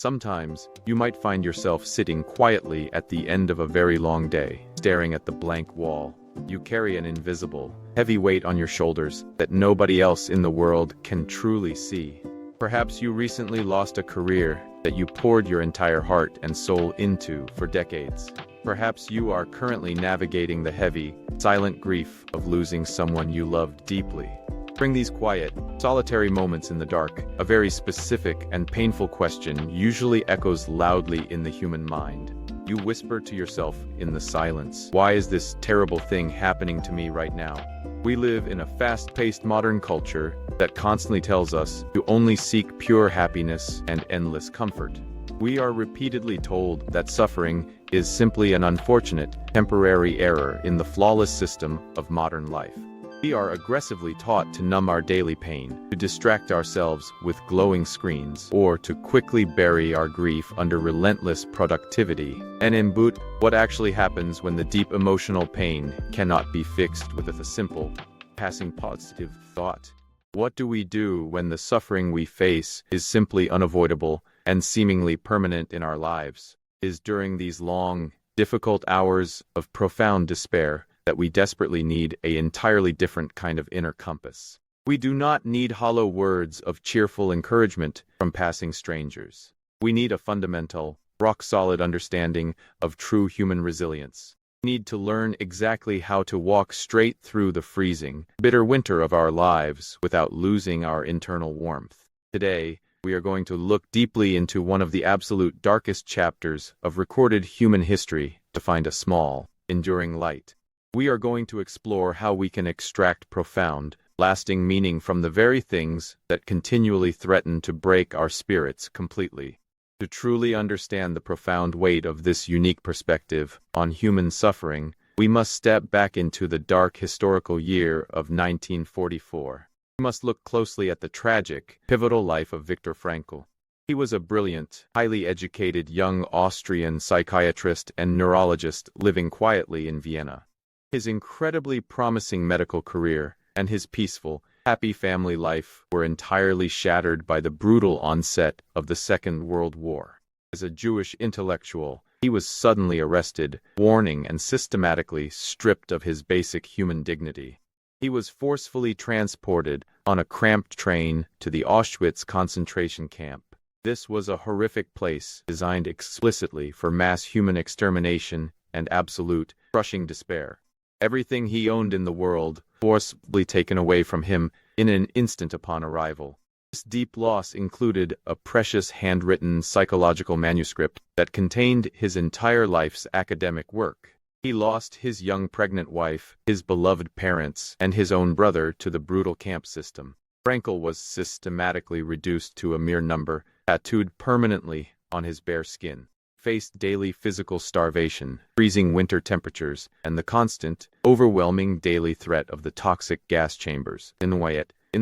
Sometimes, you might find yourself sitting quietly at the end of a very long day, staring at the blank wall. You carry an invisible, heavy weight on your shoulders that nobody else in the world can truly see. Perhaps you recently lost a career that you poured your entire heart and soul into for decades. Perhaps you are currently navigating the heavy, silent grief of losing someone you loved deeply. During these quiet, solitary moments in the dark, a very specific and painful question usually echoes loudly in the human mind. You whisper to yourself in the silence, "Why is this terrible thing happening to me right now?" We live in a fast-paced modern culture that constantly tells us to only seek pure happiness and endless comfort. We are repeatedly told that suffering is simply an unfortunate, temporary error in the flawless system of modern life. We are aggressively taught to numb our daily pain, to distract ourselves with glowing screens, or to quickly bury our grief under relentless productivity. And in boot, what actually happens when the deep emotional pain cannot be fixed with a simple, passing positive thought? What do we do when the suffering we face is simply unavoidable and seemingly permanent in our lives? It is during these long, difficult hours of profound despair that we desperately need an entirely different kind of inner compass. We do not need hollow words of cheerful encouragement from passing strangers. We need a fundamental, rock-solid understanding of true human resilience. We need to learn exactly how to walk straight through the freezing, bitter winter of our lives without losing our internal warmth. Today, we are going to look deeply into one of the absolute darkest chapters of recorded human history to find a small, enduring light. We are going to explore how we can extract profound, lasting meaning from the very things that continually threaten to break our spirits completely. To truly understand the profound weight of this unique perspective on human suffering, we must step back into the dark historical year of 1944. We must look closely at the tragic, pivotal life of Viktor Frankl. He was a brilliant, highly educated young Austrian psychiatrist and neurologist living quietly in Vienna. His incredibly promising medical career and his peaceful, happy family life were entirely shattered by the brutal onset of the Second World War. As a Jewish intellectual, he was suddenly arrested, warned, and systematically stripped of his basic human dignity. He was forcefully transported on a cramped train to the Auschwitz concentration camp. This was a horrific place designed explicitly for mass human extermination and absolute, crushing despair. Everything he owned in the world, forcibly taken away from him in an instant upon arrival. This deep loss included a precious handwritten psychological manuscript that contained his entire life's academic work. He lost his young pregnant wife, his beloved parents, and his own brother to the brutal camp system. Frankl was systematically reduced to a mere number, tattooed permanently on his bare skin. Faced daily physical starvation, freezing winter temperatures, and the constant, overwhelming daily threat of the toxic gas chambers. In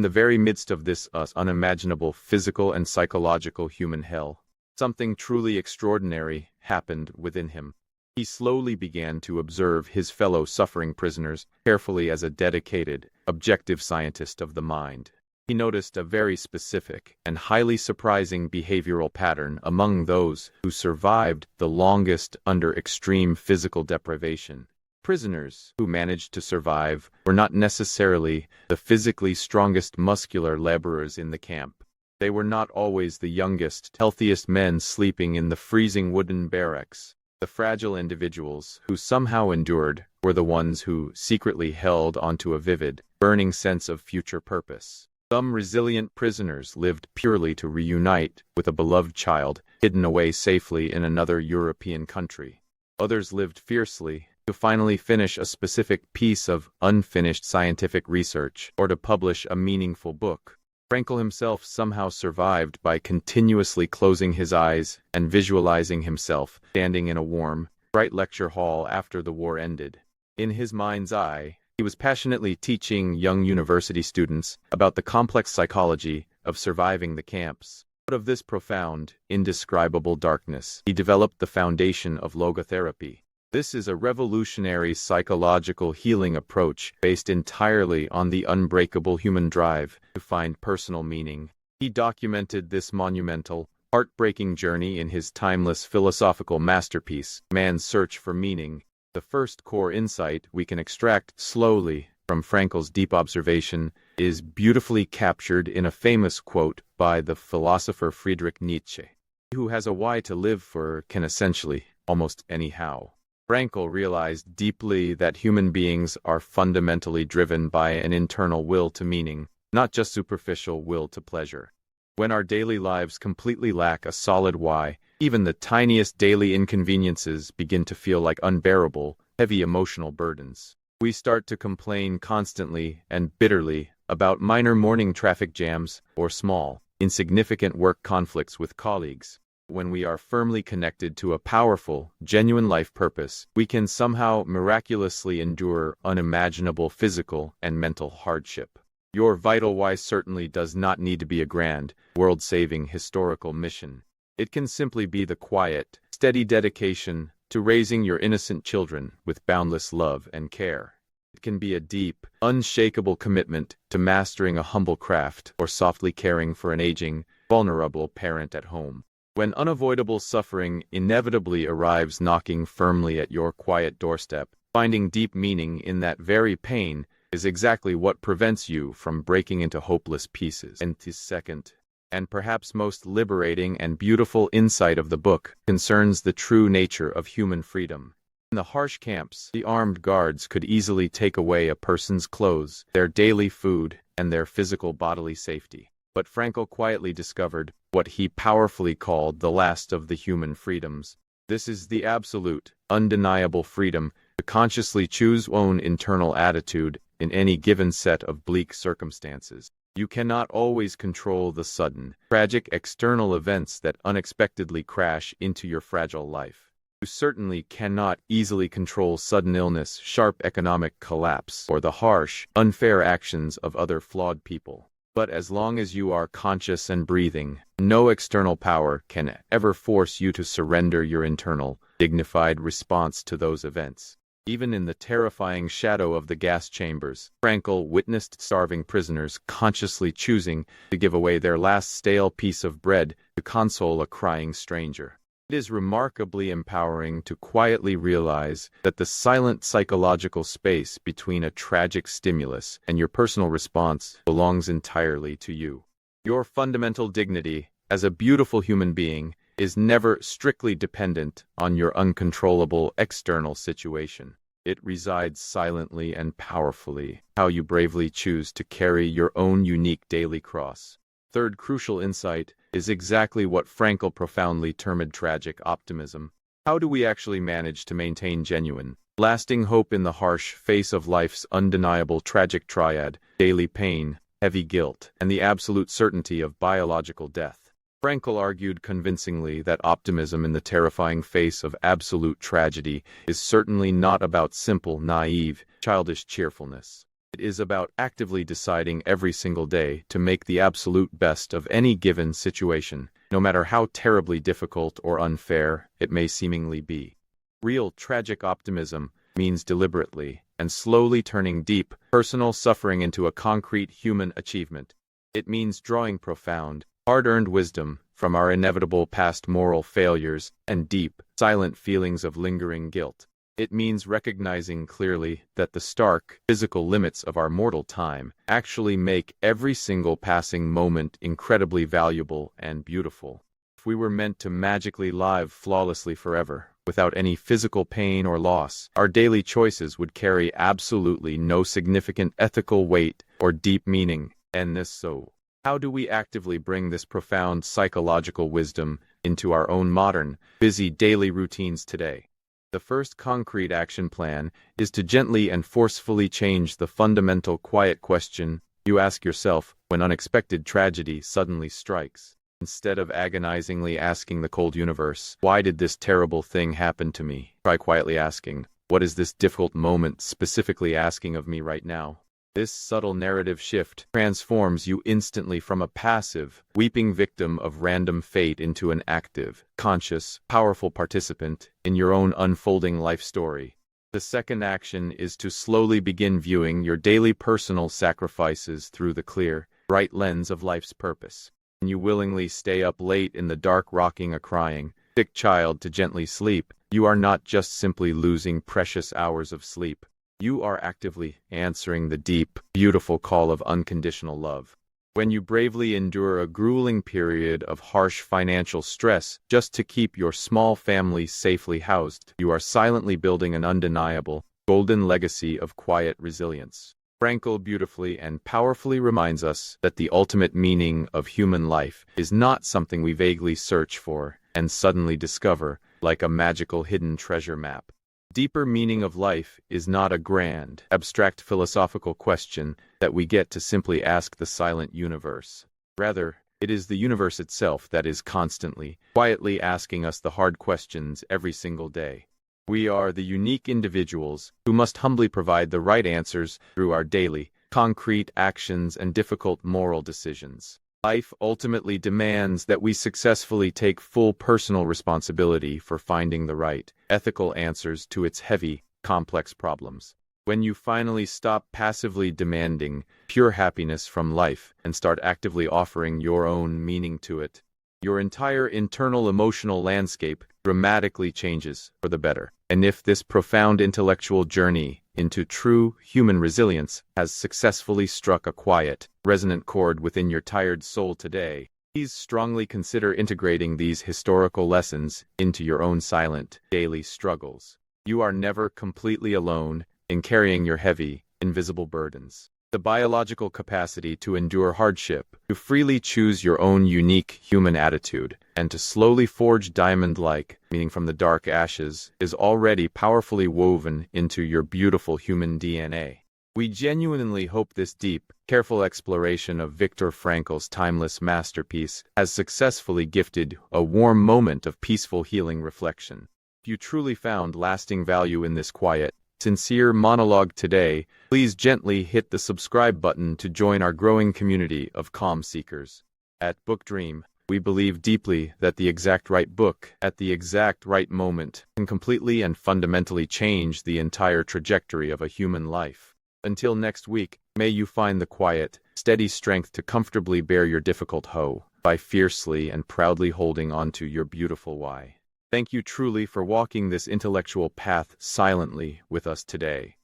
the very midst of this unimaginable physical and psychological human hell, something truly extraordinary happened within him. He slowly began to observe his fellow suffering prisoners carefully as a dedicated, objective scientist of the mind. He noticed a very specific and highly surprising behavioral pattern among those who survived the longest under extreme physical deprivation. Prisoners who managed to survive were not necessarily the physically strongest muscular laborers in the camp. They were not always the youngest, healthiest men sleeping in the freezing wooden barracks. The fragile individuals who somehow endured were the ones who secretly held onto a vivid, burning sense of future purpose. Some resilient prisoners lived purely to reunite with a beloved child hidden away safely in another European country. Others lived fiercely to finally finish a specific piece of unfinished scientific research or to publish a meaningful book. Frankl himself somehow survived by continuously closing his eyes and visualizing himself standing in a warm, bright lecture hall after the war ended. In his mind's eye, he was passionately teaching young university students about the complex psychology of surviving the camps. Out of this profound, indescribable darkness, he developed the foundation of logotherapy. This is a revolutionary psychological healing approach based entirely on the unbreakable human drive to find personal meaning. He documented this monumental, heartbreaking journey in his timeless philosophical masterpiece, Man's Search for Meaning. The first core insight we can extract slowly from Frankl's deep observation is beautifully captured in a famous quote by the philosopher Friedrich Nietzsche. He who has a why to live for can essentially almost anyhow. Frankl realized deeply that human beings are fundamentally driven by an internal will to meaning, not just superficial will to pleasure. When our daily lives completely lack a solid why, even the tiniest daily inconveniences begin to feel like unbearable, heavy emotional burdens. We start to complain constantly and bitterly about minor morning traffic jams or small, insignificant work conflicts with colleagues. When we are firmly connected to a powerful, genuine life purpose, we can somehow miraculously endure unimaginable physical and mental hardship. Your vital why certainly does not need to be a grand, world-saving historical mission. It can simply be the quiet, steady dedication to raising your innocent children with boundless love and care. It can be a deep, unshakable commitment to mastering a humble craft or softly caring for an aging, vulnerable parent at home. When unavoidable suffering inevitably arrives knocking firmly at your quiet doorstep, finding deep meaning in that very pain is exactly what prevents you from breaking into hopeless pieces. And the second, and perhaps most liberating and beautiful insight of the book concerns the true nature of human freedom. In the harsh camps, the armed guards could easily take away a person's clothes, their daily food, and their physical bodily safety. But Frankl quietly discovered what he powerfully called the last of the human freedoms. This is the absolute, undeniable freedom to consciously choose own internal attitude in any given set of bleak circumstances. You cannot always control the sudden, tragic external events that unexpectedly crash into your fragile life. You certainly cannot easily control sudden illness, sharp economic collapse, or the harsh, unfair actions of other flawed people. But as long as you are conscious and breathing, no external power can ever force you to surrender your internal, dignified response to those events. Even in the terrifying shadow of the gas chambers, Frankl witnessed starving prisoners consciously choosing to give away their last stale piece of bread to console a crying stranger. It is remarkably empowering to quietly realize that the silent psychological space between a tragic stimulus and your personal response belongs entirely to you. Your fundamental dignity as a beautiful human being is never strictly dependent on your uncontrollable external situation. It resides silently and powerfully how you bravely choose to carry your own unique daily cross. Third crucial insight is exactly what Frankl profoundly termed tragic optimism. How do we actually manage to maintain genuine, lasting hope in the harsh face of life's undeniable tragic triad, daily pain, heavy guilt, and the absolute certainty of biological death? Frankl argued convincingly that optimism in the terrifying face of absolute tragedy is certainly not about simple, naive, childish cheerfulness. It is about actively deciding every single day to make the absolute best of any given situation, no matter how terribly difficult or unfair it may seemingly be. Real tragic optimism means deliberately and slowly turning deep, personal suffering into a concrete human achievement. It means drawing profound, hard-earned wisdom from our inevitable past moral failures and deep, silent feelings of lingering guilt. It means recognizing clearly that the stark, physical limits of our mortal time actually make every single passing moment incredibly valuable and beautiful. If we were meant to magically live flawlessly forever, without any physical pain or loss, our daily choices would carry absolutely no significant ethical weight or deep meaning, and this so. How do we actively bring this profound psychological wisdom into our own modern, busy daily routines today? The first concrete action plan is to gently and forcefully change the fundamental quiet question you ask yourself when unexpected tragedy suddenly strikes. Instead of agonizingly asking the cold universe, "Why did this terrible thing happen to me?" try quietly asking, "What is this difficult moment specifically asking of me right now?" This subtle narrative shift transforms you instantly from a passive, weeping victim of random fate into an active, conscious, powerful participant in your own unfolding life story. The second action is to slowly begin viewing your daily personal sacrifices through the clear, bright lens of life's purpose. and you willingly stay up late in the dark rocking a crying, sick child to gently sleep, you are not just simply losing precious hours of sleep. You are actively answering the deep, beautiful call of unconditional love. When you bravely endure a grueling period of harsh financial stress just to keep your small family safely housed, you are silently building an undeniable, golden legacy of quiet resilience. Frankl beautifully and powerfully reminds us that the ultimate meaning of human life is not something we vaguely search for and suddenly discover, like a magical hidden treasure map. Deeper meaning of life is not a grand, abstract philosophical question that we get to simply ask the silent universe. Rather, it is the universe itself that is constantly, quietly asking us the hard questions every single day. We are the unique individuals who must humbly provide the right answers through our daily, concrete actions and difficult moral decisions. Life ultimately demands that we successfully take full personal responsibility for finding the right, ethical answers to its heavy, complex problems. When you finally stop passively demanding pure happiness from life and start actively offering your own meaning to it, your entire internal emotional landscape dramatically changes for the better. And if this profound intellectual journey into true human resilience has successfully struck a quiet, resonant chord within your tired soul today, please strongly consider integrating these historical lessons into your own silent, daily struggles. You are never completely alone in carrying your heavy, invisible burdens. The biological capacity to endure hardship, to freely choose your own unique human attitude, and to slowly forge diamond-like meaning from the dark ashes is already powerfully woven into your beautiful human DNA. We genuinely hope this deep, careful exploration of Viktor Frankl's timeless masterpiece has successfully gifted a warm moment of peaceful healing reflection. If you truly found lasting value in this quiet, sincere monologue today, please gently hit the subscribe button to join our growing community of calm seekers. At BookDream, we believe deeply that the exact right book, at the exact right moment, can completely and fundamentally change the entire trajectory of a human life. Until next week, may you find the quiet, steady strength to comfortably bear your difficult hoe, by fiercely and proudly holding onto your beautiful why. Thank you truly for walking this intellectual path silently with us today.